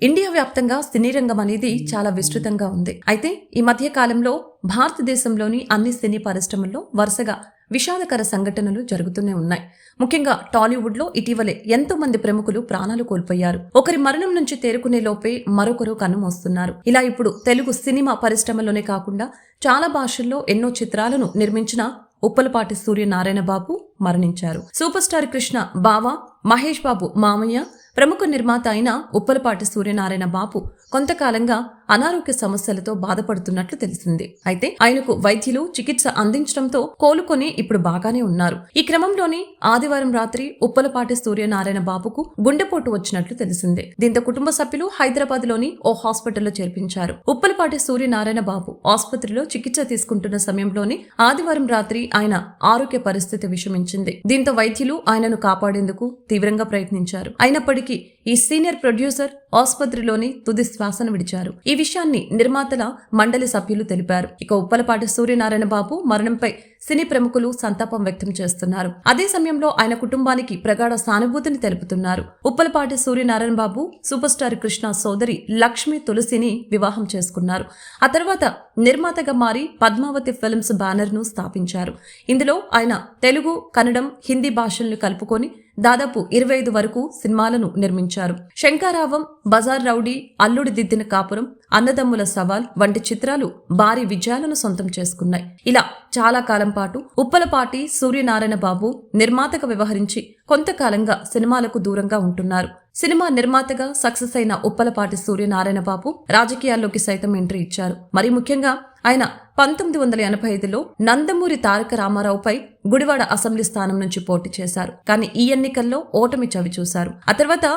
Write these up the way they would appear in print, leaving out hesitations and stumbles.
India వ్యాప్తంగా సినీ రంగం అనేది చాలా విస్తృతంగా ఉంది. అయితే ఈ మధ్య కాలంలో భారతదేశంలోని అన్ని సినీ పరిశ్రమల్లో వరుసగా విషాదకర సంఘటనలు జరుగుతూనే ఉన్నాయి. ముఖ్యంగా టాలీవుడ్ లో ఇటీవలే ఎంతో మంది ప్రముఖులు ప్రాణాలు కోల్పోయారు. ఒకరి మరణం నుంచి తేరుకునే లోపే మరొకరు కన్నుమూస్తున్నారు. ఇలా ఇప్పుడు తెలుగు సినిమా పరిశ్రమలోనే కాకుండా చాలా భాషల్లో ఎన్నో చిత్రాలను నిర్మించిన ఉప్పలపాటి సూర్యనారాయణ బాబు మరణించారు. సూపర్ స్టార్ కృష్ణ బావ, మహేష్ బాబు మామయ్య, ప్రముఖ నిర్మాత అయిన ఉప్పలపాటి సూర్యనారాయణ బాబు కొంతకాలంగా అనారోగ్య సమస్యలతో బాధపడుతున్నట్లు తెలిసింది. అయితే ఆయనకు వైద్యులు చికిత్స అందించడంతో కోలుకొని ఇప్పుడు బాగానే ఉన్నారు. ఈ క్రమంలోనే ఆదివారం రాత్రి ఉప్పలపాటి సూర్యనారాయణ బాబుకు గుండెపోటు వచ్చినట్లు తెలిసింది. దీంతో కుటుంబ సభ్యులు హైదరాబాద్ లోని ఓ హాస్పిటల్లో చేర్పించారు. ఉప్పలపాటి సూర్యనారాయణ బాబు ఆసుపత్రిలో చికిత్స తీసుకుంటున్న సమయంలోనే ఆదివారం రాత్రి ఆయన ఆరోగ్య పరిస్థితి విషమించింది. దీంతో వైద్యులు ఆయనను కాపాడేందుకు తీవ్రంగా ప్రయత్నించారు. అయినప్పటికీ ఈ సీనియర్ ప్రొడ్యూసర్ ఆసుపత్రిలోని తుది శ్వాసను విడిచారు. ఈ విషయాన్ని నిర్మాతల మండలి సభ్యులు తెలిపారు. ఇక ఉప్పలపాటి సూర్యనారాయణ బాబు మరణంపై సినీ ప్రముఖులు సంతాపం వ్యక్తం చేస్తున్నారు. అదే సమయంలో ఆయన కుటుంబానికి ప్రగాఢ సానుభూతిని తెలుపుతున్నారు. ఉప్పలపాటి సూర్యనారాయణ బాబు సూపర్ స్టార్ కృష్ణ సోదరి లక్ష్మీ తులసిని వివాహం చేసుకున్నారు. ఆ తర్వాత నిర్మాతగా మారి పద్మావతి ఫిల్మ్స్ బ్యానర్ ను స్థాపించారు. ఇందులో ఆయన తెలుగు, కన్నడం, హిందీ భాషలను కలుపుకొని దాదాపు 25 వరకు సినిమాలను నిర్మించారు. శంకారావం, బజార్ రౌడీ, అల్లుడి దిద్దిన కాపురం, అన్నదమ్ముల సవాల్ వంటి చిత్రాలు భారీ విజయాలను సొంతం చేసుకున్నాయి. ఇలా చాలా కాలం పాటు ఉప్పలపాటి సూర్యనారాయణ బాబు నిర్మాతగా వ్యవహరించి కొంతకాలంగా సినిమాలకు దూరంగా ఉంటున్నారు. సినిమా నిర్మాతగా సక్సెస్ అయిన ఉప్పలపాటి సూర్యనారాయణ బాబు రాజకీయాల్లోకి సైతం ఎంట్రీ ఇచ్చారు. మరి ముఖ్యంగా ఆయన 1985లో నందమూరి తారక రామారావుపై గుడివాడ అసెంబ్లీ స్థానం నుంచి పోటీ చేశారు. కానీ ఈ ఎన్నికల్లో ఓటమి చవిచూశారు. ఆ తర్వాత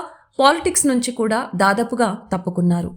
పాలిటిక్స్ నుంచి కూడా దాదాపుగా తప్పుకున్నారు.